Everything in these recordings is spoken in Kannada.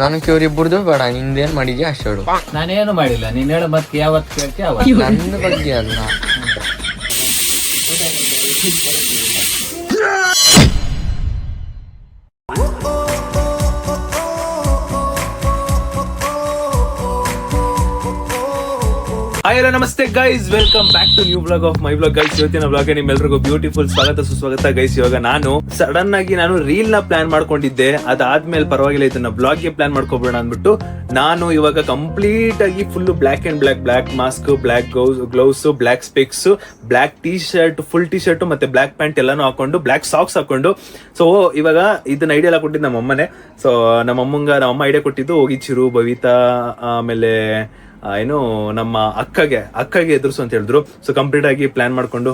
ನನಗೆ ಇವರಿಬ್ಬರದು ಬೇಡ, ನಿಂದೇನ್ ಮಾಡಿದ್ಯಾ ಅಷ್ಟು ಹೇಳು. ನಾನೇನು ಮಾಡಿಲ್ಲ, ನೀನ್ ಹೇಳು ಮತ್ತೆ ಯಾವತ್ತು ಕೇಳ್ತಿ ಅವತ್ತು. ನನ್ನ ಬಗ್ಗೆ ಅಲ್ಲ. ಹಲೋ ನಮಸ್ತೆ guys, welcome back to new blog of my blog guys. ಇವತ್ತಿನ ಬ್ಲಾಗ್ ನಿಮ್ಮೆಲ್ಲರಿಗೂ ಬ್ಯೂಟಿಫುಲ್ ಸ್ವಾಗತ ಸುಸ್ವಾಗತ ಗೈಸ್. ಇವಾಗ ನಾನು ಸಡನ್ ಆಗಿ ರೀಲ್ ನ ಪ್ಲಾನ್ ಮಾಡ್ಕೊಂಡಿದ್ದೆ, ಅದಾದ್ಮೇಲೆ ಪರವಾಗಿಲ್ಲ ಇದನ್ನ ಬ್ಲಾಗ್ ಗೆ ಪ್ಲಾನ್ ಮಾಡ್ಕೊಬೇಡ ಅಂದ್ಬಿಟ್ಟು ನಾನು ಇವಾಗ ಕಂಪ್ಲೀಟ್ ಆಗಿ full black and black mask, black gloves, black specs, black T shirt, full T shirt ಮತ್ತೆ ಬ್ಲಾಕ್ ಪ್ಯಾಂಟ್ ಎಲ್ಲಾನು ಹಾಕೊಂಡು, ಬ್ಲಾಕ್ ಸಾಕ್ಸ್ ಹಾಕೊಂಡು. ಸೊ ಇವಾಗ ಇದನ್ನ ಐಡಿಯಾ ಎಲ್ಲ ಕೊಟ್ಟಿದ್ದು ನಮ್ಮ ಅಮ್ಮನೇ. ಸೊ ನಮ್ಮ ಅಮ್ಮ ಐಡಿಯಾ ಕೊಟ್ಟಿದ್ದು ಹೋಗಿ ಚಿರು, ಬವಿತಾ, ಆಮೇಲೆ ಏನು ನಮ್ಮ ಅಕ್ಕಗೆ ಎದುರಿಸು ಅಂತ ಹೇಳಿದ್ರು. ಸೊ ಕಂಪ್ಲೀಟ್ ಆಗಿ ಪ್ಲಾನ್ ಮಾಡ್ಕೊಂಡು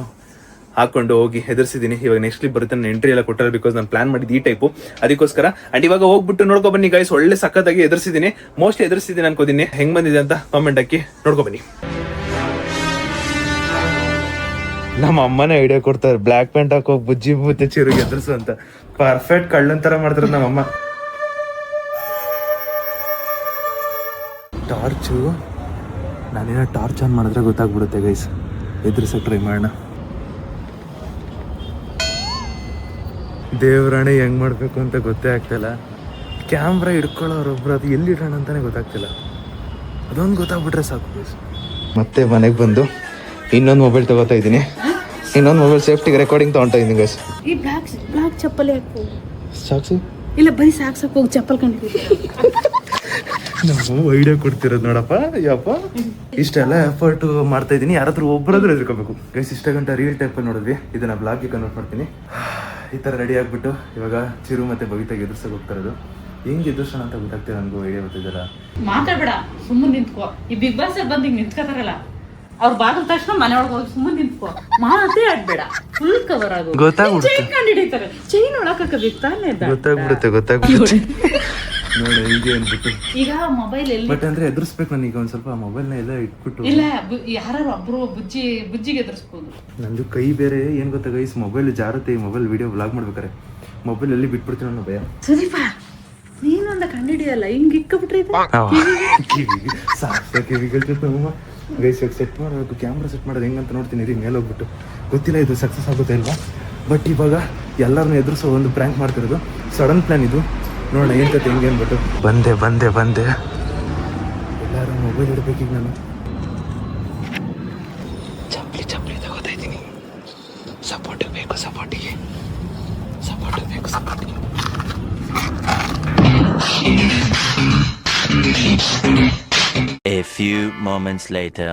ಹಾಕೊಂಡು ಹೋಗಿ ಎದುರಿಸಿದೀನಿ. ಇವಾಗ ನೆಕ್ಸ್ಟ್ ಕ್ಲಿಪ್ ಬರುತ್ತೆ, ನಾನು ಎಂಟ್ರಿ ಎಲ್ಲ ಕೊಟ್ಟರೆ, ಬಿಕಾಸ್ ನಾನು ಪ್ಲಾನ್ ಮಾಡಿದ್ದು ಈ ಟೈಪು, ಅದಕ್ಕೋಸ್ಕರ. ಅಂಡ್ ಇವಾಗ ಹೋಗ್ಬಿಟ್ಟು ನೋಡ್ಕೊ ಬನ್ನಿ ಗೈಸ್, ಒಳ್ಳೆ ಸಖತ್ತಾಗಿ ಎದುರಿಸಿದೀನಿ, ಮೋಸ್ಟ್ಲಿ ಎದುರಿಸಿದೀನಿ ಅನ್ಕೋತೀನಿ. ಹೆಂಗ್ ಬಂದಿದೆ ಅಂತ ಕಾಮೆಂಟ್ ಹಾಕಿ ನೋಡ್ಕೊ ಬನ್ನಿ. ನಮ್ಮ ಅಮ್ಮನೇ ಐಡಿಯಾ ಕೊಡ್ತಾರೆ, ಬ್ಲಾಕ್ ಪ್ಯಾಂಟ್ ಹಾಕೋಗಿ ಬುಜ್ಜಿ ಮತ್ತೆ ಚಿರುಗೆ ಎದುರಿಸು ಅಂತ. ಪರ್ಫೆಕ್ಟ್ ಕಳ್ಳನ್ ತರ ಮಾಡ್ತಾರೆ ನಮ್ಮಮ್ಮ. ಟಾರ್ಚು, ನಾನೇನೋ ಟಾರ್ಚ್ ಆನ್ ಮಾಡಿದ್ರೆ ಗೊತ್ತಾಗ್ಬಿಡುತ್ತೆ ಗೈಸ್. ಎದುರಿಸಕ್ಕೆ ಟ್ರೈ ಮಾಡೋಣ. ದೇವ್ರಾಣೆ ಹೆಂಗ್ ಮಾಡ್ಬೇಕು ಅಂತ ಗೊತ್ತೇ ಆಗ್ತಿಲ್ಲ. ಕ್ಯಾಮ್ರಾ ಹಿಡ್ಕೊಳ್ಳೋರೊಬ್ರು ಅದು ಎಲ್ಲಿ ಇಡೋಣ ಅಂತಾನೆ ಗೊತ್ತಾಗ್ತಿಲ್ಲ. ಅದೊಂದು ಗೊತ್ತಾಗ್ಬಿಟ್ರೆ ಸಾಕು ಗೈಸ್. ಮತ್ತೆ ಮನೆಗೆ ಬಂದು ಇನ್ನೊಂದು ಮೊಬೈಲ್ ತಗೋತಾ ಇದ್ದೀನಿ. ಇನ್ನೊಂದು ಮೊಬೈಲ್ ಸೇಫ್ಟಿಗೆ ರೆಕಾರ್ಡಿಂಗ್ ತಗೊಂತಾ ಇದ್ದೀನಿ ಗೈಸ್. ಈ ಬ್ಲಾಕ್ ಚಪ್ಪಲಿ ಹಾಕು. ಸಾಕ್ಸು ಇಲ್ಲ ಬರೀ ಸಾಕ್ಸಕ್ ಹೋಗಿ ಚಪ್ಪಲ್ ಕಂಡಿದ್ದೀವಿ. ನಾವು ಐಡಿಯಾ ಕೊಡ್ತಿರೋದು ನೋಡಪ್ಪ. ಯಪ್ಪ ಇಷ್ಟೆಲ್ಲ ಎಫರ್ಟ್ ಮಾಡ್ತಾ ಇದ್ದೀನಿ, ಯಾರಾದ್ರೂ ಒಬ್ಬರಾದ್ರೂ ಎದುರ್ಕೋಬೇಕು ಗೈಸ್. ಇಷ್ಟ ಗಂಟೆ ರೀಲ್ ಟೈಪ್ ನೋಡಿದ್ವಿ, ಇದನ್ನ ಬ್ಲಾಗ್ಗೆ ಕನ್ವರ್ಟ್ ಮಾಡ್ತೀನಿ. ಈ ತರ ರೆಡಿ ಆಗ್ಬಿಟ್ಟು ಇವಾಗ ಚಿರು ಮತ್ತೆ ಬವಿತಾಗೆ ಎದುರ್ಸಕ್ ಹೋಗ್ತಾ ಇರೋದು. ಹೆಂಗ್ ಎದುರ್ಸೋಣ ಅಂತ ಗೊತ್ತಾಗ್ತಿಲ್ಲ ನನಗೂ. ಐಡಿಯಾ ಗೊತ್ತಿದ್ದಲ್ಲ, ಮಾತಾಡ್ಬೇಡ, ಸುಮ್ಮನೆ ನಿಂತ್ಕೋ. ಈ ಬಿಗ್ ಬಾಸ್ ಅಲ್ಲಿ ಬಂದು ನಿಂತ್ಕೋತಾರಲ್ಲ, ಅವ್ರ ಬಾಗಿಲ ತಕ್ಷಣ ಮನೆ ಒಳಗೆ ಹೋಗಿ ಸುಮ್ಮನೆ ನಿಂತ್ಕೋ, ಮಾತೇ ಆಡ್ಬೇಡ, ಫುಲ್ ಕವರ್ ಆಗು. ಗೊತ್ತಾಗ್ಬಿಡುತ್ತೆ, ಚೈನ್ ಕಂಡು ಹಿಡಿತಾರೆ, ಚೈನ್ ಒಳಕಾಕಬೇಕು ತಾನೇ. ಗೊತ್ತಾಗ್ಬಿಡುತ್ತೆ ನೋಡಿ ಹೀಗೆ ಅಂದ್ಬಿಟ್ಟು. ಈಗ ಮೊಬೈಲ್ ಎಲ್ಲಿ ಬಟ್ ಅಂದ್ರೆ ಎದುರಿಸ್ಬೇಕು ನನಗೆ ಒಂದ್ ಸ್ವಲ್ಪ. ಮೊಬೈಲ್ನ ಎಲ್ಲ ಇಟ್ಬಿಟ್ಟು ಇಲ್ಲ, ಯಾರು ಒಬ್ರು ಬುಜ್ಜಿಗೆ ಎದುರಿಸ್ಬೋದು. ನಂದು ಕೈ ಬೇರೆ ಏನ್ ಗೊತ್ತಾ ಗೈಸ್, ಮೊಬೈಲ್ ಜಾರುತ್ತೆ. ಈ ಮೊಬೈಲ್ ವಿಡಿಯೋ ವ್ಲಾಗ್ ಮಾಡ್ಬೇಕಾರೆ ಮೊಬೈಲ್ ಎಲ್ಲಿ ಬಿಟ್ಬಿಡ್ತೀನಿ ಅನ್ನೋ ಭಯ. ಸುದೀಪ, ನೀನೊಂದ ಕಂಡು ಹಿಡಿಯಲ್ಲ, ಹಿಂಗ್ ಇಕ್ಕಬಿಟ್ರೆ ಕಿವಿಗಳು ಗೈಸ್. ಸೆಟ್ ಮಾಡಬೇಕು, ಕ್ಯಾಮ್ರಾ ಸೆಟ್ ಮಾಡೋದು ಹೆಂಗಂತ ನೋಡ್ತೀನಿ ರೀ ಮೇಲೆ ಹೋಗ್ಬಿಟ್ಟು. ಗೊತ್ತಿಲ್ಲ ಇದು ಸಕ್ಸಸ್ ಆಗುತ್ತೆ ಇಲ್ವಾ. ಬಟ್ ಇವಾಗ ಎಲ್ಲರನ್ನೂ ಎದುರಿಸೋ ಒಂದು ಪ್ರ್ಯಾಂಕ್ ಮಾಡ್ತಿರೋದು, ಸಡನ್ ಪ್ಲಾನ್ ಇದು. ನೋಡೋಣ ಏನ್ ಕತೆ ಹೆಂಗೆ ಅಂದ್ಬಿಟ್ಟು. ಬಂದೆ ಎಲ್ಲರೂ ಮೊಬೈಲ್ ಇಡಬೇಕೀಗ. ನಾನು ಚಪ್ಪಲಿ ತಗೋತಾ ಇದ್ದೀನಿ. ಸಪೋರ್ಟ್ ಬೇಕು, ಸಪೋರ್ಟಿಗೆ. A few moments later.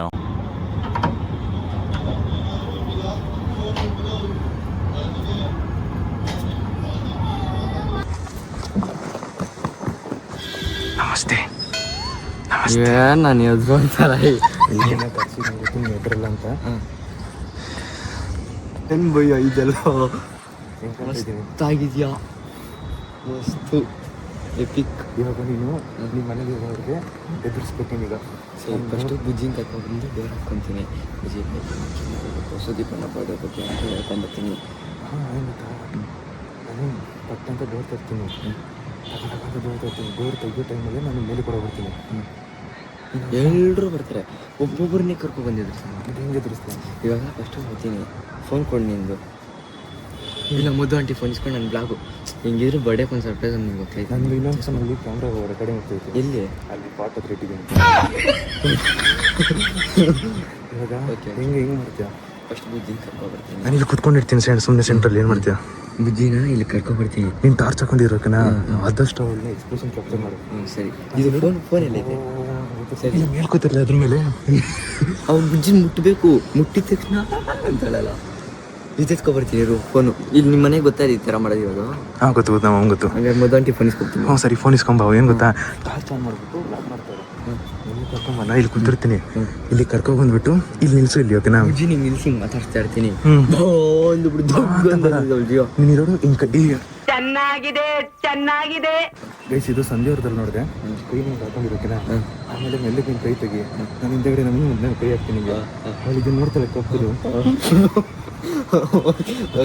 ನಮಸ್ತೆ. ಏನ್ ನಾನು ಎದ್ಕೊಂತಾರ ಎದ್ರಲ್ಲ ಅಂತ ಹೆಂಗ್ ಬಯ್ಯ ಇದೆಲ್ಲ ಮಸ್ತಾಗಿದ್ಯಾ, ಮಸ್ತು ಎಪಿಕ್. ಇವಾಗ ನೀನು ನಿಮ್ಮ ಮನೆಗೆ ಹೋಗೋರಿಗೆ ಎದುರಿಸ್ಬೇಕೇನೀಗ. ಫಸ್ಟು ಬುಜ್ಜಿನ ಕರ್ಕೊಂಡ್ಬಂದು ಬೇರೆ ಹಾಕ್ಕೊಂತೀನಿ. ಬುಜ್ಜಿ ಸುದೀಪನ ಬರ್ಡೇ ಬಗ್ಗೆ ಅಂತ ಹೇಳ್ಕೊಂಬರ್ತೀನಿ. ಹಾಂ ಏನುತ್ತಾ, ನಾನು ಪಟ್ಟಂತ ಡೋರ್ ತರ್ತೀನಿ. ಡೋರ್ ತೆಗಿಯೋ ಟೈಮಲ್ಲಿ ನಾನು ಮೇಲೆ ಕೂಡ ಬರ್ತೀನಿ. ಎಲ್ಲರೂ ಬರ್ತಾರೆ, ಒಬ್ಬೊಬ್ಬರನ್ನೇ ಕರ್ಕೊಂಡು ಬಂದಿದ್ರು. ಅದು ಹೆಂಗೆ ಎದುರಿಸ್ತೀನಿ ಇವಾಗ ಫಸ್ಟು ಬರ್ತೀನಿ, ಫೋನ್ ಕೊಡು ನಿಂದು. ಇಲ್ಲ ಮುದ್ದು ಆಂಟಿ ಫೋನ್ ಇಸ್ಕೊಂಡು ನನ್ನ ಬ್ಲಾಗು. ಹಿಂಗಿದ್ರು ಬರ್ಡೇಗೆ ಒಂದು ಸರ್ಪ್ರೈಸ್ ಅಂತ ನಿಮ್ಗೆ ಗೊತ್ತಾಯ್ತು. ನನಗೆ ಇನ್ನೊಂದು ಸಲ ಕ್ಯಾಮ್ರಾ ರೆಕಾರ್ಡಿಂಗ್ ಆಗ್ತೈತೆ. ಎಲ್ಲಿ? ಅಲ್ಲಿ ಪಾಟ್ ಹತ್ರ ಇಟ್ಟಿದ್ದೀನಿ. ಇವಾಗ ಹೆಂಗೆ ಮಾಡ್ತೀಯಾ? ಫಸ್ಟ್ ಬುಜ್ಜಿನ ಕರ್ಕೊಬರ್ತೀನಿ. ನಾನು ಇಲ್ಲಿ ಕುತ್ಕೊಂಡಿರ್ತೀನಿ ಸುಮ್ಮನೆ ಸೆಂಟ್ರಲ್ಲಿ. ಏನು ಮಾಡ್ತೀಯಾ? ಬುಜ್ಜಿನ ಇಲ್ಲಿ ಕರ್ಕೊಬರ್ತೀನಿ. ನೀನು ಟಾರ್ಚ್ ಹಾಕೊಂಡಿರೋಕನಾ ಆದಷ್ಟು ಒಳ್ಳೆ ಎಕ್ಸ್ಪ್ರೆಷನ್ ಕ್ಯಾಪ್ಚರ್ ಮಾಡು. ಸರಿ. ಇದು ಫೋನ್ ಎಲ್ಲೈತೆ? ಸರಿ, ಮೇಲ್ಕೋತಿರಲಿ ಅದ್ರ ಮೇಲೆ. ಅವ್ನು ಬುಜ್ಜಿನ ಮುಟ್ಟಬೇಕು, ಮುಟ್ಟಿದ ತಕ್ಷಣ ಅಂತಳಲ್ಲ, ಎತ್ಕೊಬರ್ತೀನಿ ಇರು ಫೋನು. ಇಲ್ಲಿ ನಿಮ್ಮ ಮನೆಗೆ ಗೊತ್ತಾ ಈ ಥರ ಮಾಡೋದು ಇವಾಗ? ಹಾಂ ಗೊತ್ತು ನಮ್ಮ ಗೊತ್ತು. ಹಂಗೆ ಮೊದಲು ಫೋನ್ ಇಸ್ಕೊಡ್ತೀನಿ. ಹ್ಞೂ ಸರಿ, ಫೋನ್ ಇಸ್ಕೊಂಬ. ಏನು ಗೊತ್ತಾ, ಟಾರ್ಚ್ ಆನ್ ಮಾಡಿಬಿಟ್ಟು ಬ್ಲಾಕ್ ಮಾಡ್ತಾರೆ. ಇಲ್ಲಿ ಕರ್ಕೊಂಬ, ಇಲ್ಲಿ ಕೂತಿರ್ತೀನಿ. ಇಲ್ಲಿ ಕರ್ಕೊಂಡ್ಬಂದ್ಬಿಟ್ಟು ಇಲ್ಲಿ ನಿಲ್ಸು. ಇಲ್ಲಿ ಓಕೆನಾ? ಬುಜ್ಜಿ ನಿಂಗೆ ನಿಲ್ಸಿ ಮಾತಾಡ್ತಾ ಇರ್ತೀನಿ. ನೀನಿರೋಡು ಹಿಂಗೆ ಕಡ್ಡಿ. ಚೆನ್ನಾಗಿದೆ ಗೈಸ್, ಇದು ಸಂಧ್ಯವ್ರದಲ್ಲಿ ನೋಡಿದೆ. ಕೈ ನೀವು ಹಾಕೊಂಡಿರೋಕೆನಾ, ಆಮೇಲೆ ಮೆಲ್ಲಗೆ ನಿನ್ನ ಕೈ ತೆಗಿ. ನಾನು ಹಿಂದೆಗಡೆ ನಾನು ಕೈ ಹಾಕ್ತೀನಿ. ಅವಳು ಇದನ್ನು ನೋಡ್ತಾಳೆ ಕಪ್ಪದು.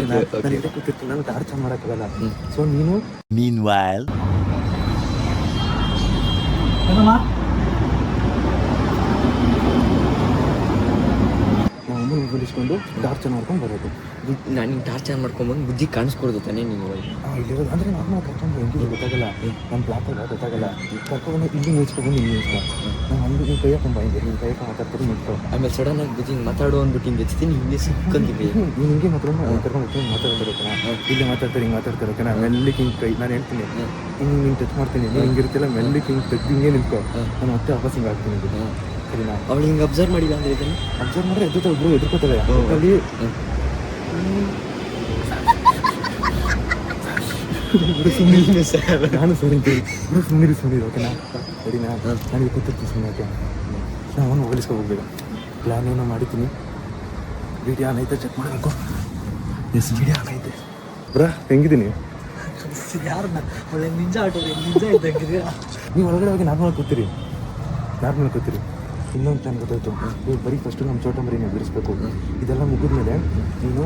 ನಾನು ಕೂತಿರ್ತೀನಿ, ನಾನು ಟಾರ್ಚ್ ಆನ್ ಮಾಡೋಕ್ಕಾಗಲ್ಲ. ಸೊ ನೀನು Meanwhile. ನಾವು ಅಮ್ಮನ ಮೊಬೈಲ್ ಇಸ್ಕೊಂಡು ಟಾರ್ಚ್ ಮಾಡ್ಕೊಂಡು ಬರೋದು. ನಾನು ಟಾರ್ಚ್ ಆನ್ ಮಾಡ್ಕೊಂಬಂದು ಬುದ್ಧಿ ಕಾಣಿಸ್ಕೊಡ್ದು ತಾನೇ ನೀನು. ಇಲ್ಲಿರೋದು ಅಂದರೆ ನಾನು ಕರ್ಕೊಂಡು ಹೆಂಗಿದೆ ಗೊತ್ತಾಗಲ್ಲ, ನಮ್ಮ ಬ್ಲಾಕಲ್ಲ ಗೊತ್ತಾಗಲ್ಲ. ಕರ್ಕೊಂಡು ಇಲ್ಲಿ ನಿಲ್ಸ್ಕೊಂಡು ಇಲ್ಲಿ ನಿಲ್ಸ್ಕೊ. ನಾನು ಅಲ್ಲಿ ನೀವು ಕೈ ಹಾಕೊಂಡು ಹಿಂಗೆ ನೀವು ಕೈ ಹಾಕೊಂಡು ಮಾತಾಡ್ತಾರೆ ನಿಲ್ಕೊ. ಆಮೇಲೆ ಸಡನ್ ಆಗಿ ಬುದ್ಧಿ ಮಾತಾಡೋ ಅಂದ್ಬಿಟ್ಟು ಹಿಂಗೆ ಹಚ್ತೀನಿ, ಹಿಂಗೆ ಸಿಕ್ಕಂತೀವಿ. ನೀನು ಹಿಂಗೆ ಮಾತಾಡೋದು ಕರ್ಕೊಂಡು ಹೋಗ್ತೀನಿ ಮಾತಾಡ್ತಾರೆ ಕಣ. ಇಲ್ಲಿ ಮಾತಾಡ್ತಾರೆ ಹಿಂಗೆ ಮಾತಾಡ್ತಾರೆ ಕಣ. ಮೆಲ್ಲಿಗೆ ಹಿಂಗೆ ಕೈ ನಾನು ಹೇಳ್ತೀನಿ ಹಿಂಗೆ ಹಿಂಗೆ ಟಚ್ ಮಾಡ್ತೀನಿ, ನೀವು ಹಿಂಗಿರ್ತಿಲ್ಲ ಮೆಲ್ಲಿಗೆ ಹಿಂಗೆ ತೆಗ್ದು ಹಿಂಗೆ ನಿಲ್ಕೊ. ನಾನು ಮತ್ತೆ ವಾಪಸ್ ಹಿಂಗೆ ಹಾಕ್ತೀನಿ. ಸರಿನಾ? ಅವಳು ಹಿಂಗೆ ಅಬ್ಸರ್ವ್ ಮಾಡಿಲ್ಲ ಅಂದರೆ ಇದನ್ನು ಅಬ್ಸರ್ವ್ ಮಾಡಿದ್ರೆ ಎದ್ದು ಒಬ್ರು ಎದುರ್ಕೋತಾರೆ ಅಲ್ಲಿ. ನಾನು ಸುಮ್ಮನಿರು ಓಕೆನಾ? ಸರಿನಾ? ನನಗೆ ಕೂತಿರ್ತೀನಿ ಸುಮ್ಮನೆ. ಓಕೆ, ನಾನು ಮೊಬೈಲಿಸ್ಕೊ ಹೋಗ್ಬೇಕು. ಪ್ಲ್ಯಾನ್ ಏನೋ ಮಾಡಿದ್ದೀನಿ. ವಿಡಿಯೋ ಆನ್ ಐತೆ ಚೆಕ್ ಮಾಡಬೇಕು. ಎಸ್ ವಿಡಿಯೋ ಆನ್ ಐತೆ. ಬ್ರಾ ಹೆಂಗಿದ್ದೀನಿ? ಯಾರನ್ನ ಒಳ್ಳೆ ನಿಜ ಆಟೋ ನಿಜ ಇದ್ದಂಗಿದೆಯಾ? ನೀವು ಒಳಗಡೆ ಹೋಗಿ ನಾರ್ಮಲ್ ಕೂತೀರಿ. ಇನ್ನೊಂದು ಪ್ಲಾನ್ ಗೊತ್ತಾಯ್ತು. ಇವಾಗ ಬರೀ ಫಸ್ಟು ನಮ್ಮ ಚೋಟ ಮರಿನ ಬಿಡಿಸ್ಬೇಕು. ಇದೆಲ್ಲ ಮುಗಿದ್ಮೇಲೆ ನೀನು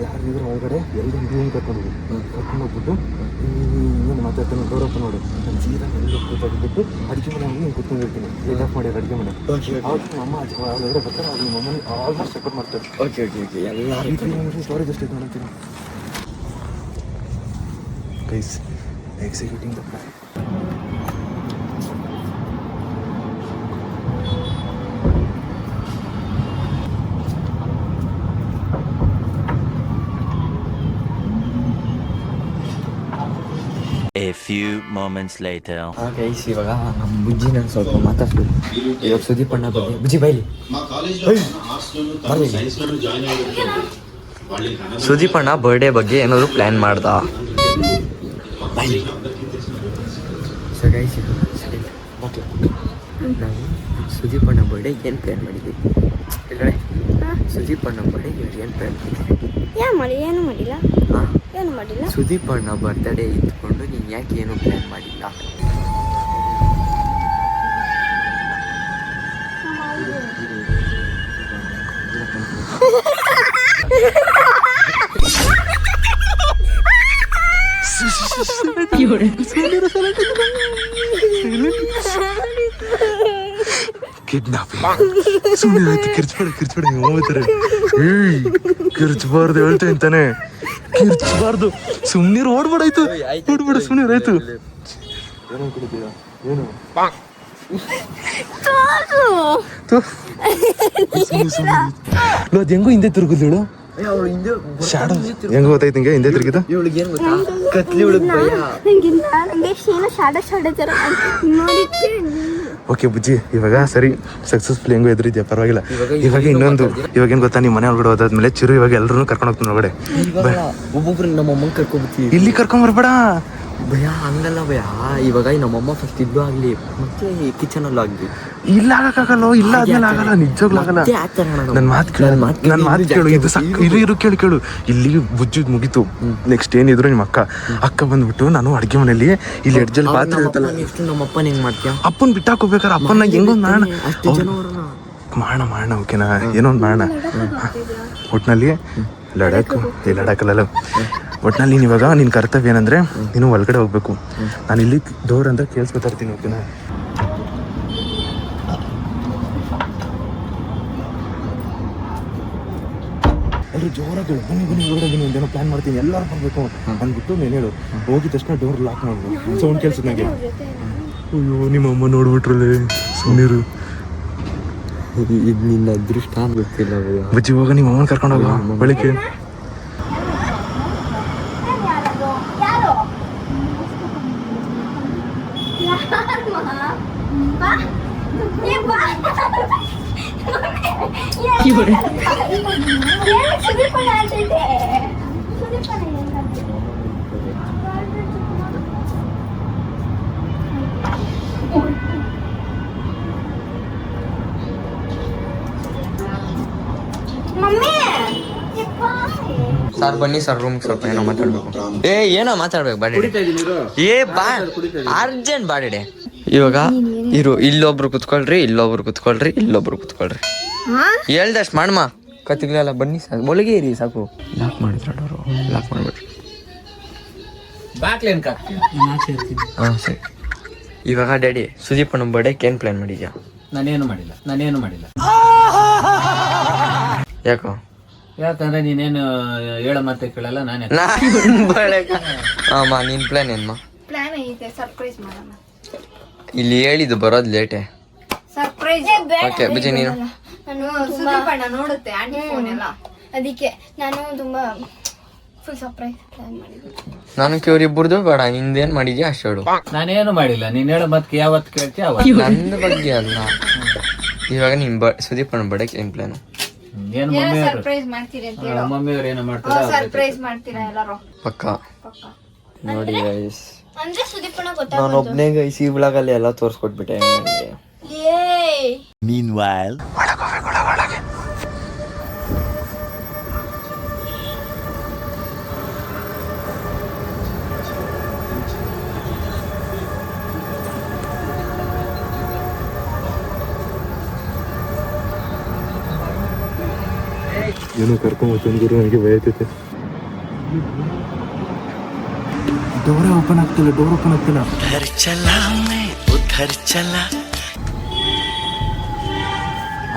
ಯಾರಿದ್ರೆ ಒಳಗಡೆ ಎಲ್ಲರೂ ರೂಮ್ ಕರ್ಕೊಂಡೋಗ್ಬಿಟ್ಟು ಏನು ಮಾತಾಡ್ತಾನೆ ಡೋರ್ ಓಪನ್ ನೋಡು. ನಾನು ಸೀದಾ ಎಲ್ಲ ಕೂತಾಗಿಬಿಟ್ಟು ಅಡುಗೆ ಮನೆ ನೀನು ಕೂತ್ಕೊಂಡಿರ್ತೀನಿ. ಲೇಟ್ ಆಫ್ ಮಾಡಿರೋ ಅಡುಗೆ ಮನೆ. ಆವಾಗ ನಮ್ಮ ಅಮ್ಮ ಒಳಗಡೆ ಬರ್ತಾರೆ. ಅವ್ರು ನಿಮ್ಮ ಅಮ್ಮನ ಆಲ್ಮೋಸ್ಟ್ ಸಪೋರ್ಟ್ ಮಾಡ್ತಾರೆ. ಓಕೆ ಎಲ್ಲ ಸ್ಟೋರೇಜ್ ಎಷ್ಟು ಇದೆ ನೋಡ್ತೀನಿ. Guys executing the plan. A few moments later. Guys ಇವಾಗ ನಮ್ಮ ಬುಜ್ಜಿನ ಸ್ವಲ್ಪ ಮಾತಾಡ್ಸ್ಬೇಕು. ಇವಾಗ ಸುದೀಪ್ ಅಣ್ಣ ಬಗ್ಗೆ ಬುಜ್ಜಿ ಬೈಲಿ. ಸುದೀಪ್ ಅಣ್ಣ ಬರ್ಡೇ ಬಗ್ಗೆ ಏನಾದ್ರು ಪ್ಲ್ಯಾನ್ ಮಾಡ್ದ? ಸೊ ಗೈಸ್ ನಾವು ಸುದೀಪ್ ಅಣ್ಣ ಬರ್ಡೇ ಏನು ಪ್ಲ್ಯಾನ್ ಮಾಡಿದ್ವಿ? ಸುದೀಪ್ ಅಣ್ಣ ಬರ್ಡೇ ಏನು ಪ್ಲ್ಯಾನ್ ಮಾಡಿದ್ವಿ? ಏನು ಮಾಡಿಲ್ಲ. ಸುದೀಪ್ ಅಣ್ಣ ಬರ್ತ್ಡೇ ಇಟ್ಕೊಂಡು ನೀನು ಯಾಕೆ ಏನು ಪ್ಲ್ಯಾನ್ ಮಾಡಿಲ್ಲ? ಸುಮ್ಮನೆ ಆಯ್ತು. ಕಿರ್ಚ್ಬೇಡ ನೀವು ಹೋಗ್ತಾರೆ. ಕಿರ್ಚ್ಬಾರ್ದು ಹೇಳ್ತೇನೆ ಅಂತಾನೆ. ಕಿರ್ಚ್ಬಾರ್ದು. ಸುಮ್ಮನೆ ಓಡ್ಬೇಡಾಯ್ತು. ಸುಮ್ಮನೆ ಆಯ್ತು. ಏನೋ ಕುಡಿತೀರಾ? ಏನು ಅದು ಹೆಂಗೋ ಹಿಂದೆ ತಿರುಗುದೇಳು. ಶಾಡೋ ಹೆಂಗ ಗೊತ್ತಾಯ್ತು ಹಿಂಗೆ ಹಿಂದೆ ತಿರುಗಿದ. ಇವಳಿಗೆ ಏನು ಗೊತ್ತಾ? ಕತ್ಲಿ ಇವಳಿಗೆ ಭಯ. ಓಕೆ ಬುಜ್ಜಿ, ಇವಾಗ ಸರಿ ಸಕ್ಸಸ್ಫುಲ್ ಹೆಂಗೋ ಎದುರಿದ್ಯಾ, ಪರವಾಗಿಲ್ಲ. ಇವಾಗ ಇನ್ನೊಂದು, ಇವಾಗ ಏನು ಗೊತ್ತಾ, ನಿಮ್ಮ ಮನೆ ಒಳಗಡೆ ಹೋದಾದ್ಮೇಲೆ ಚಿರು ಇವಾಗ ಎಲ್ಲರೂ ಕರ್ಕೊಂಡು ಹೋಗ್ತೀನಿ ಒಳಗಡೆ. ಒಬ್ಬೊಬ್ರು ನಮ್ಮಮ್ಮ ಕರ್ಕೊಬತ್ತೀವಿ. ಇಲ್ಲಿ ಕರ್ಕೊಂಬರ್ಬೇಡ ಭಯ. ಹಂಗಲ್ಲ ಭಯ. ಇವಾಗ ನಮ್ಮಮ್ಮ ಫಸ್ಟ್ ಇದ್ದು ಆಗಲಿ, ಮತ್ತೆ ಕಿಚನಲ್ಲೂ ಆಗಲಿ. ಇಲ್ಲ ಆಗಕ್ಕಾಗಲ್ಲ. ಇಲ್ಲ ಆದ್ಮೇಲೆ ಆಗಲ್ಲ, ನಿಜವಾಗ್ಲೂ ಆಗಲ್ಲ. ನನ್ನ ಮಾತು ಕೇಳು. ಇದು ಇರು ಕೇಳು. ಇಲ್ಲಿ ಬುಜ್ಜಿದ್ ಮುಗೀತು. ನೆಕ್ಸ್ಟ್ ಏನಿದ್ರು ನಿಮ್ಮ ಅಕ್ಕ ಬಂದ್ಬಿಟ್ಟು ನಾನು ಅಡುಗೆ ಮನೆಯಲ್ಲಿ ಇಲ್ಲಿ ಎಡ್ಜಲ್ಲಿ ಪಾತ್ರೆ ಇರುತ್ತಲ್ಲ, ನಮ್ಮಪ್ಪನ ಹೆಂಗ್ ಮಾಡ್ತೀಯ? ಅಪ್ಪನ್ ಬಿಟ್ಟಾಕೋಬೇಕಾರೆ ಅಪ್ಪನ ಹೆಂಗೊಂದು ಮಾಡೋಣ. ಮಾಡೋಣ ಓಕೆನಾ? ಏನೋ ಒಂದು ಮಾಡೋಣ. ಒಟ್ಟಿನಲ್ಲಿ ಲಡಾಖಲ್ಲ. ಒಟ್ಟಿನಲ್ಲಿ ಇವಾಗ ನಿನ್ನ ಕರ್ತವ್ಯ ಏನಂದ್ರೆ ನೀನು ಒಳಗಡೆ ಹೋಗ್ಬೇಕು. ನಾನು ಇಲ್ಲಿ ಡೋರ್ ಅಂತ ಕೇಳಿಸ್ಕೊತಾ ಇರ್ತೀನಿ. ಓಕೆನಾ? ಎಲ್ಲರೂ ಜೋರಾಗಿ ಬನ್ನಿ ಒಳಗಡೆ ಒಂದೇನೋ ಪ್ಲಾನ್ ಮಾಡ್ತೀನಿ, ಎಲ್ಲರೂ ಬರಬೇಕು ಅಂದ್ಬಿಟ್ಟು ನೀನು ಹೇಳು. ಹೋಗಿದ ತಕ್ಷಣ ಡೋರ್ ಲಾಕ್ ಮಾಡ್ಬೋದು. ಸೌಂಡ್ ಕೇಳಿಸುತ್ತೆ ನನಗೆ. ಅಯ್ಯೋ ನಿಮ್ಮ ಅಮ್ಮ ನೋಡ್ಬಿಟ್ರಲ್ಲೇ. ಸುಮ್ಮನಿರು. ಇದು ನಿನ್ನ ಅದೃಷ್ಟ ಗೊತ್ತಿಲ್ಲ ಬಜ್ಜಿ. ಹೋಗ ನಿಮ್ಮ ಅಮ್ಮನ ಕರ್ಕೊಂಡು ಹೋಗ ಬೆಳಿಗ್ಗೆ. ಸರ್ ಬನ್ನಿ ಸರ್, ರೂಮ್ ಸ್ವಲ್ಪ ಏನೋ ಮಾತಾಡ್ಬೇಕು. ಏನೋ ಮಾತಾಡ್ಬೇಕು. ಬಾ ಅರ್ಜೆಂಟ್ ಬಾಡಿಡೆ. ಇವಾಗ ಇಲ್ಲೊಬ್ರು ಕುತ್ಕೊಳ್ರಿ. ಹೇಳ್ದಷ್ಟು ಮಾಡಮ್ಮ. ಕತ್ತಿಗ್ಲೆಲ್ಲ ಬನ್ನಿ ಸಾಕು, ಒಳಗೆ ಇರಿ ಸಾಕು. ಲಾಕ್ ಮಾಡಿದ್ರ ಡೋರು, ಲಾಕ್ ಮಾಡ್ಬಿಟ್ರಿ. ಬಾಕ್ಲೇನ್ ಹಾಂ ಸರಿ. ಇವಾಗ ಡ್ಯಾಡಿ ಸುದೀಪ್ ಅಣ್ಣ ಬರ್ಡೇಕ್ ಏನ್ ಪ್ಲಾನ್ ಮಾಡಿದ್ಯಾ? ನಾನೇನು ಮಾಡಿಲ್ಲ ಯಾಕೋ? ಯಾಕಂದ್ರೆ ನೀನೇನು ಹೇಳ ಮತ್ತೆ ಕೇಳಲ್ಲ. ನಾನೇ ಅಮ್ಮ ನಿನ್ ಪ್ಲಾನ್ ಏನ್ಮ? ಪ್ಲಾನ್ ಐತೆ, ಸರ್ಪ್ರೈಸ್ ಮಾಡೋಣ. ಇಲ್ಲಿ ಹೇಳಿದ್ದು ಬರೋದ್ ಲೇಟೆ. ಸರ್ಪ್ರೈಸ್ ಓಕೆ ಬುಜ್ಜಿ ನೀನು? ನಾನು ಸುದೀಪಣ್ಣ ನೋಡುತ್ತೆ ಆಂಟಿ ಫೋನ್ ಎಲ್ಲ, ಅದಕ್ಕೆ ನಾನು ತುಂಬಾ ಫುಲ್ ಸರ್ಪ್ರೈಸ್ ಪ್ಲಾನ್ ಮಾಡಿದ್ದೆ. ನಾನು ಇವ್ರಿಬ್ಬರದು ಬೇಡ, ನಿಂದೇನ್ ಮಾಡಿದ್ಯಾ ಅಷ್ಟು ಹೇಳು. ನಾನೇನು ಮಾಡಿಲ್ಲ. ನೀನ್ ಹೇಳ ಮತ್ತೆ ಯಾವತ್ತು ಕೇಳ್ತೀಯ ನನ್ನ ಬಗ್ಗೆ ಅಲ್ಲ. ಇವಾಗ ನಿಮ್ ಸುದೀಪ್ ಅಣ್ಣ ಬರ್ಡೇಕ್ ಏನ್ ಪ್ಲಾನ್? ಏನು ಏನೋ ಮಮ್ಮಿ ಸರ್ಪ್ರೈಸ್ ಮಾಡ್ತೀರಿ ಅಂತ ಹೇಳು. ಮಮ್ಮಿ ಅವ್ರು ಏನೋ ಮಾಡ್ತಾರೆ. ಸರ್ಪ್ರೈಸ್ ಮಾಡ್ತೀರಾ ಎಲ್ಲರೂ? ಪಕ್ಕ ಪಕ್ಕ. ನೋಡಿ ಗೈಸ್, ಅಂದ್ರೆ ಸುದೀಪಣ್ಣ ನಾನು ಗೊತ್ತಾಗೋದು. ಒಬ್ನೇ ಗೈಸ್ ಈ ಬ್ಲಾಗ್ ಅಲ್ಲಿ ಎಲ್ಲ ತೋರ್ಸ್ಕೊಟ್ಬಿಟ್ಟೆ ನನಗೆ. ಏಯ್ Meanwhile, ಏನೋ ಕರ್ಕೊಂಬತ್ತಂದ್ ಗುರು, ನನಗೆ ಭಯ ಆಗ್ತೈತೆ. ಡೋರ್ ಓಪನ್ ಆಗ್ತಿಲ್ಲ. उधर चला मैं उधर चला.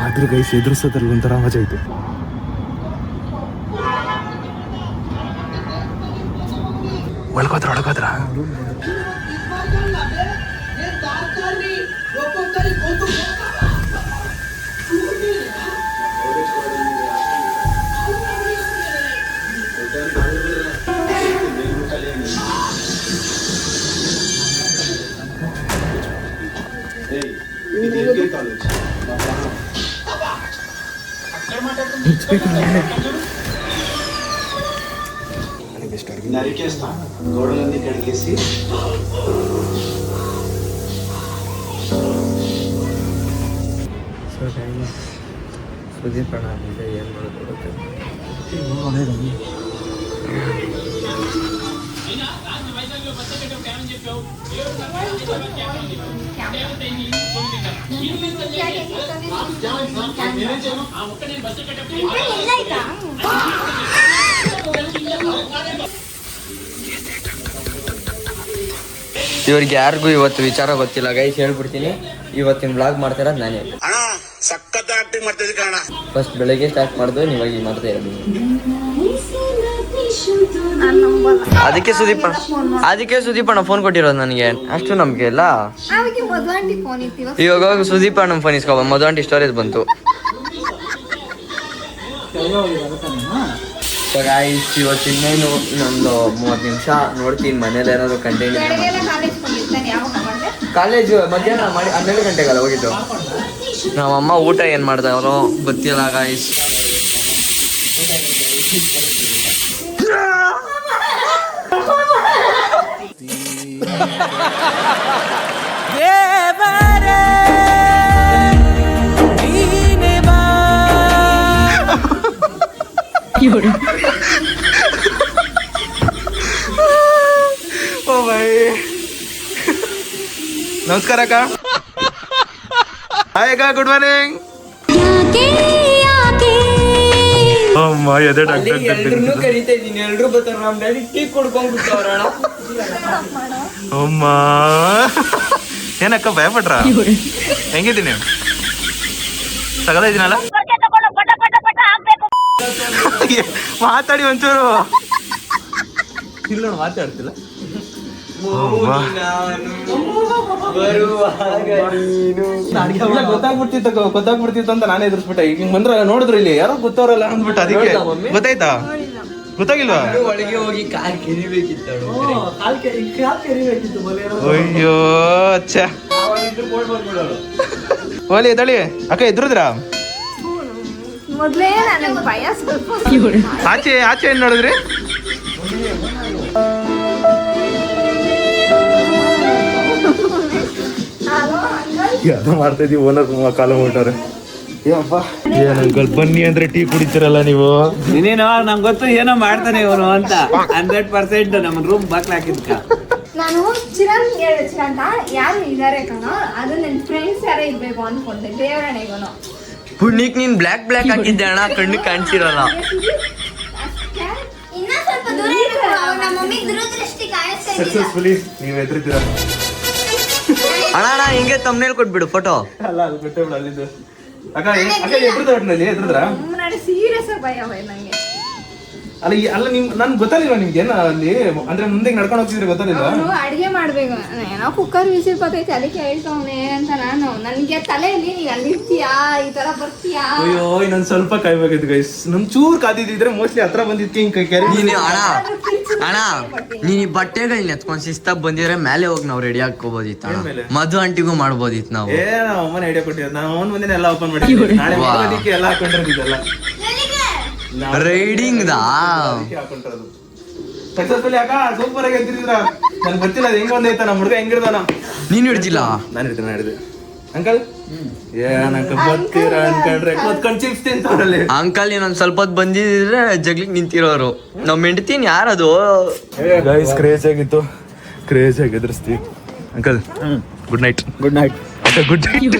ಆದ್ರೆ ಗೈಸ್ ಎದುರಿಸೋದ್ರಲ್ಲಿ ಒಂಥರ ಮಜಾ ಐತೆ. ಒಳಗೋದ್ರ గోడలన్నీ కడిగేసి ಸುದೀಪ್ ಅಣ್ಣ ಏನ್ ಮಾಡೋದು ಗೊತ್ತಿಲ್ಲ. ಇವ್ರಿಗೆ ಯಾರಿಗೂ ಇವತ್ತು ವಿಚಾರ ಗೊತ್ತಿಲ್ಲ ಗೈಸ್, ಹೇಳ್ಬಿಡ್ತೀನಿ. ಇವತ್ತಿನ ಬ್ಲಾಗ್ ಮಾಡ್ತಿರೋದು ನಾನೇ. ಫಸ್ಟ್ ಬೆಳಗ್ಗೆ ಸ್ಟಾರ್ಟ್ ಮಾಡಿದ್ವಿ, ನೀವಾಗ ಈಗ ಮಾಡ್ತಾ ಇರೋದು. ಅದಕ್ಕೆ ಸುದೀಪ್ ಅಣ್ಣ ಫೋನ್ ಕೊಟ್ಟಿರೋದು ನನಗೆ. ಅಷ್ಟು ನಂಬಿಕೆ ಇಲ್ಲ. ಇವಾಗ ಹೋಗಿ ಸುದೀಪ್ ಅಣ್ಣ ಫೋನ್ ಇಸ್ಕೊಬ. ಮದುವಂಟಿ ಸ್ಟೋರೇಜ್ ಬಂತು. ಇವತ್ತು ಇನ್ನೇನು ಇನ್ನೊಂದು 30 ನಿಮಿಷ ನೋಡ್ತೀನಿ ಮನೇಲಿ ಏನಾದ್ರು ಕಂಟೆಂಟ್. ಕಾಲೇಜ್ ಮಧ್ಯಾಹ್ನ ಮಾಡಿ 12 ಗಂಟೆಗಲ್ಲ ಹೋಗಿದ್ದು. ನಮ್ಮಮ್ಮ ಊಟ ಏನ್ ಮಾಡ್ದವ್ರು ಗೊತ್ತಿಲ್ಲ ಗಾಯ್ಸ್. ನಮಸ್ಕಾರ ಅಕ್ಕ. ಹಾಯ್ ಅಕ್ಕ, ಗುಡ್ ಮಾರ್ನಿಂಗ್. ಅಮ್ಮ ಎದೆ ಎಲ್ರು ಕರಿತಾ ಇದೀನಿ, ಎಲ್ರು ಬರ್ತಾರ. ನಮ್ ಡ್ಯಾಡಿ ಟೀ ಕುಡ್ಕೊಂಡ್ಬಿಟ್ಟವ್ರಣ. ಅಮ್ಮ ಏನಕ್ಕ ಭಯಪಟ್ರ? ಹೆಂಗಿದ್ದೀನಿ? ತಗದ ಇದೀನಲ್ಲ. ಮಾತಾಡಿ ಒಂಚೂರು. ಇಲ್ಲ ಮಾತಾಡ್ತಿಲ್ಲ. ಗೊತ್ತಾಗ್ಬಿಡ್ತಿತ್ತು ಅಂತ ನಾನೇ ಎದುರಿಸ್ಬಿಟ್ಟೆ. ಈಗ ಬಂದ್ರ ನೋಡಿದ್ರು ಇಲ್ಲಿ ಯಾರೋ ಗೊತ್ತವ್ರಲ್ಲ ಅಂದ್ಬಿಟ್ಟು ಅದಕ್ಕೆ. ಗೊತ್ತಾಯ್ತಾ? ಗೊತ್ತಾಗಿಲ್ವಾ? ಒಳಗೆ ಹೋಗಿ ಕಾಲ್ ಕೆರಿಬೇಕಿತ್ತು. ಅಯ್ಯೋ ಅಚ್ಚ ಓಲಿ ಎದಳಿ ಅಕ್ಕ ಎದ್ರುದ್ರಾ? ಮೊದ್ಲೇ ನನಗೆ ಭಯ ಸ್ವಲ್ಪ. ಆಚೆ ಏನ್ ನೋಡಿದ್ರಿ? ಯಾವ್ದೋ ಮಾಡ್ತಾ ಇದೀವಿ. ಓನರ್ ಕಾಲ ಹೊರಟವ್ರೆ. ಅಂಕಲ್ ಬನ್ನಿ ಅಂದ್ರೆ ಟೀ ಕುಡಿತೀರಲ್ಲ ನೀವು. ನೀನೇನೋ ನಂಗೆ ಗೊತ್ತು ಏನೋ ಮಾಡ್ತಾನೆ ಇವನು ಅಂತ. 100% ನಮ್ಮ ರೂಮ್ ಬಾಕ್ಲ ಹಾಕಿದ್ಕ. ನಾನು ಚಿರಂಗ್ ಅಂತ ಯಾರು ಇದಾರೆ ಕಣೋ, ಅದು ನನ್ನ ಫ್ರೆಂಡ್ಸ್ ಯಾರೇ ಇರ್ಬೇಕು ಅನ್ಕೊಂಡೆ. ದೇವರಣೆಗೂ ಪುಣ್ಯಕ್ ನೀನ್ ಬ್ಲ್ಯಾಕ್ ಹಾಕಿದ್ದೆ ಅಣ್ಣ, ಕಣ್ಣು ಕಾಣಿಸಿರಲ್ಲ. ಇನ್ನ ಸ್ವಲ್ಪ ದೂರ ಇರು, ನಮ್ಮ ಮಮ್ಮಿಗೆ ದುರದೃಷ್ಟಿ ಕಾಣಿಸ್ತಾ ಸಕ್ಸಸ್ಫುಲಿ ನೀವು ಎದ್ರಿದ್ದೀರ. ಅಣ್ಣ ಅಣ್ಣ ಹಿಂಗೆ ತಮ್ಮನೇಲಿ ಕೊಟ್ಬಿಡು ಫೋಟೋ. ಅಲ್ಲ ಅಲ್ಲಿ ಬಿಟ್ಟೆ ಬಿಡು ಅಲ್ಲಿದ್ದು. ಅಕ್ಕ ಅಕ್ಕ ಎದ್ರದ ಒಟ್ಟಿನಲ್ಲಿ ಎದ್ರದ್ರ ಸೀರಿಯಸ್ ಭಯ ನಂಗೆ. ಅಲ್ಲ ನಿಮ್ ನನ್ಗೆ ಗೊತ್ತಾಗಿಲ್ವಾ ನಿಮ್ಗೆ ಏನ ಅಲ್ಲಿ ಅಂದ್ರೆ ಮುಂದೆ ನಡ್ಕೊಂಡು ಹೋಗ್ತಿದ್ರೆ ಗೊತ್ತಾಗಿಲ್ವಾ? ಅವನು ಅಡಿಗೆ ಮಾಡ್ಬೇಕು ಏನೋ ಕುಕ್ಕರ್ ವಿಸಿಲ್ ಬರ್ತೈತೆ ಅದಕ್ಕೆ ಹೇಳ್ತಾವನೆ ಅಂತ ನಾನು. ನನ್ಗೆ ತಲೆಯಲ್ಲಿ ನೀವ್ ಅಲ್ಲಿರ್ತೀಯಾ ಈ ತರ ಬರ್ತೀಯಾ. ಅಯ್ಯೋ ಇನ್ನೊಂದ್ ಸ್ವಲ್ಪ ಕಾಯ್ಬೇಕಾಯ್ತು ಗೈಸ್. ನಮ್ ಚೂರ್ ಕಾದಿದ್ರೆ ಮೋಸ್ಟ್ಲಿ ಹತ್ರ ಬಂದಿತ್ತು ಹಿಂಗ್ ನೀನು ಅಣ್ಣ ನೀನ್ ಈ ಬಟ್ಟೆಗಳನ್ನ ಎತ್ಕೊಂಡ್ ಶಿಸ್ತಾಗ್ ಬಂದಿದ್ರೆ ಮೇಲೆ ಹೋಗಿ ನಾವ್ ರೆಡಿ ಹಾಕೋಬೋದಿತ್ತ. ಮಧು ಆಂಟಿಗೂ ಮಾಡ್ಬೋದಿತ್ತು ನಾವು. ಏ ನಾವ್ ಅಮ್ಮನ ಐಡಿಯಾ ಕೊಟ್ಟಿರೋದು. ನಾವು ಅವನ್ ಮುಂದೆ ಎಲ್ಲ ಓಪನ್ ಮಾಡಿದ್ವಿ. ನಾಳೆ ಮದುವೆಗೆ ಎಲ್ಲ ಹಾಕೊಂಡಿರೋದಿಲ್ಲ. ರೈಡಿಂಗ್ ದಾ ಹಾಕೊಂಡಿರೋದು ಸಕ್ಸಸ್ಫುಲಿ ಅಕ್ಕ ಸೂಪರ್ ಆಗಿ ಎದ್ದಿದ್ರ. ನನ್ಗೆ ಗೊತ್ತಿಲ್ಲ ಅದು ಹೆಂಗ್ ಒಂದೈತ ನಮ್ಮ ಹುಡುಗ ಹೆಂಗಿರ್ದಾನ. ನೀನ್ ಹಿಡ್ದಿಲ್ಲ? ನಾನು ಹಿಡಿದೆ ಅಂಕಲ್. ಏನಂಕ ಗೊತ್ತೀರ ಅನ್ಕೊಂಡ್ರೆ ಕೂತ್ಕೊಂಡ್ ಚಿಪ್ಸ್ ತಿಂತವ್ರಲ್ಲಿ. ಅಂಕಲ್ ಇನ್ನೊಂದ್ ಸ್ವಲ್ಪ ಹೊತ್ತು ಬಂದಿದ್ರೆ ಜಗ್ಲಿಕ್ ನಿಂತಿರೋರು. ನಮ್ ಹೆಂಡತಿನ್ ಯಾರದು? ಗೈಸ್ ಕ್ರೇಜ್ ಆಗಿತ್ತು, ಕ್ರೇಜ್ ಆಗಿ ಎದುರಿಸ್ತೀವಿ. Uncle good night. Good night uncle good night.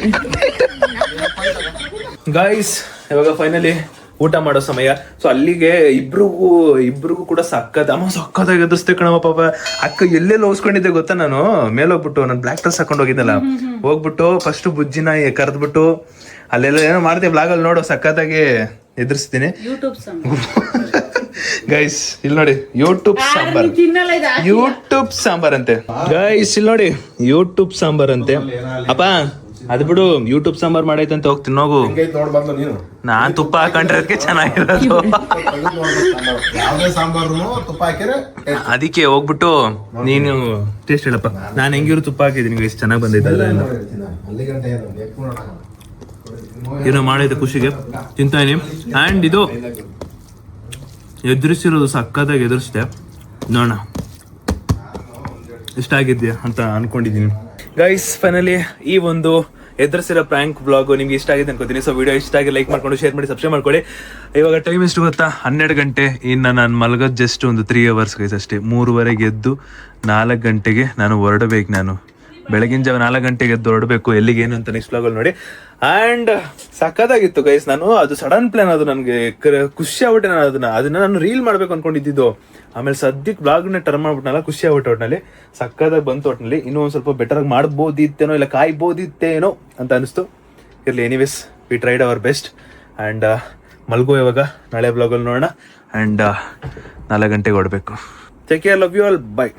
Guys ಇವಾಗ ಫೈನಲಿ ಊಟ ಮಾಡೋ ಸಮಯ. ಸೊ ಅಲ್ಲಿಗೆ ಇಬ್ರಿಗೂ ಕೂಡ ಸಕ್ಕತ್ತಾಗಿ ಎದುರಿಸ್ತೆ ಕಣವ ಪಾಪ. ಅಕ್ಕ ಎಲ್ಲೆಲ್ಲಿ ಹೋಸ್ಕೊಂಡಿದ್ದೆ ಗೊತ್ತಾ? ನಾನು ಮೇಲೆ ಹೋಗ್ಬಿಟ್ಟು ನಾನು ಬ್ಲಾಕ್ ಡ್ರೆಸ್ ಹಾಕೊಂಡು ಹೋಗಿದ್ದಲ್ಲ, ಹೋಗ್ಬಿಟ್ಟು ಫಸ್ಟ್ ಬುಜ್ಜಿನ ಕರೆದ್ಬಿಟ್ಟು ಅಲ್ಲೆಲ್ಲ ಏನೋ ಮಾಡ್ತೀವಿ ಬ್ಲಾಗ್ ಅಲ್ಲಿ ನೋಡು, ಸಕ್ಕತ್ತಾಗಿ ಎದುರಿಸ್ತೀನಿ. ಗೈಸ್ ಇಲ್ಲಿ ನೋಡಿ ಯೂಟ್ಯೂಬ್ ಸಾಂಬಾರ್ ಅಂತೆ. ಗೈಸ್ ಇಲ್ಲಿ ನೋಡಿ ಯೂಟ್ಯೂಬ್ ಸಾಂಬಾರ್ ಅಂತೆ. ಅಪ್ಪ ಅದ್ ಬಿಡು, ಯೂಟ್ಯೂಬ್ ಸಾಂಬಾರ್ ಮಾಡೈತಂತ ಹೋಗ್ತೀನಿ ಹೋಗು. ನಾನ್ ತುಪ್ಪ ಹಾಕೊಂಡ್ರೆ ಅದಕ್ಕೆ ಚೆನ್ನಾಗಿರೋದು. ಅದಕ್ಕೆ ಹೋಗ್ಬಿಟ್ಟು ನೀನು ಟೇಸ್ಟ್ ಹೇಳಪ್ಪ. ನಾನು ಹೆಂಗಿರು ತುಪ್ಪ ಹಾಕಿದೀನಿ ಎಷ್ಟು ಚೆನ್ನಾಗಿ ಬಂದೈತೆ. ಏನೋ ಮಾಡೈತೆ ಖುಷಿಗೆ ತಿಂತಾ ಇದೀನಿ. ಅಂಡ್ ಇದು ಎದುರಿಸಿರೋದು ಸಕ್ಕತ್ತಾಗಿ ಎದುರಿಸಿದೆ. ನೋಡೋಣ ಇಷ್ಟ ಆಗಿದ್ಯಾ ಅಂತ ಅನ್ಕೊಂಡಿದೀನಿ. ಗೈಸ್ ಫೈನಲಿ ಈ ಒಂದು ಎದುರಿಸಿರೋ ಪ್ರ್ಯಾಂಕ್ ಬ್ಲಾಗ್ ನಿಮ್ಗೆ ಇಷ್ಟ ಆಗಿದೆ ಅನ್ಕೋತೀನಿ. ಸೊ ವಿಡಿಯೋ ಇಷ್ಟ ಆಗಿ ಲೈಕ್ ಮಾಡ್ಕೊಂಡು ಶೇರ್ ಮಾಡಿ ಸಬ್ಸ್ಕ್ರೈಬ್ ಮಾಡ್ಕೊಳ್ಳಿ. ಇವಾಗ ಟೈಮ್ ಎಷ್ಟು ಗೊತ್ತಾ? 12 ಗಂಟೆ. ಇನ್ನು ನಾನು ಮಲಗೋದು ಜಸ್ಟ್ ಒಂದು 3 hours ಗೈಸ್ ಅಷ್ಟೇ. 3:30 ಎದ್ದು 4 ಗಂಟೆಗೆ ನಾನು ಹೊರಡಬೇಕು. ನಾನು ಬೆಳಗಿನ ಜಾವ 4 ಗಂಟೆಗೆ ಎದ್ದು ಹೊರಡಬೇಕು. ಎಲ್ಲಿಗೆ ಏನು ಅಂತ ನೆಕ್ಸ್ಟ್ ಬ್ಲಾಗಲ್ಲಿ ನೋಡಿ. ಆ್ಯಂಡ್ ಸಕ್ಕತ್ತಾಗಿತ್ತು ಗೈಸ್. ನಾನು ಅದು ಸಡನ್ ಪ್ಲಾನ್, ಅದು ನನಗೆ ಖುಷಿ ಆಗ್ಬಿಟ್ಟೆ. ನಾನು ಅದನ್ನ ನಾನು ರೀಲ್ ಮಾಡ್ಬೇಕು ಅನ್ಕೊಂಡಿದ್ದು. ಆಮೇಲೆ ಸದ್ಯಕ್ಕೆ ಬ್ಲಾಗ್ನ ಟರ್ನ್ ಮಾಡ್ಬಿಟ್ನಲ್ಲ, ಖುಷಿ ಆಗ್ಬಿಟ್ಟು ಒಟ್ಟಿನಲ್ಲಿ ಸಕ್ಕದಾಗಿ ಬಂತು. ಒಟ್ಟಿನಲ್ಲಿ ಇನ್ನೂ ಒಂದು ಸ್ವಲ್ಪ ಬೆಟರ್ ಆಗಿ ಮಾಡ್ಬೋದಿತ್ತೇನೋ, ಇಲ್ಲ ಕಾಯ್ಬೋದಿತ್ತೇನೋ ಅಂತ ಅನಿಸ್ತು. ಇರಲಿ, anyways we tried our best. And ಮಲ್ಗೋ ಇವಾಗ, ನಾಳೆ ಬ್ಲಾಗಲ್ಲಿ ನೋಡೋಣ. ಆ್ಯಂಡ್ 4 ಗಂಟೆಗೆ ಹೊರಡಬೇಕು. Take care, love you all, by.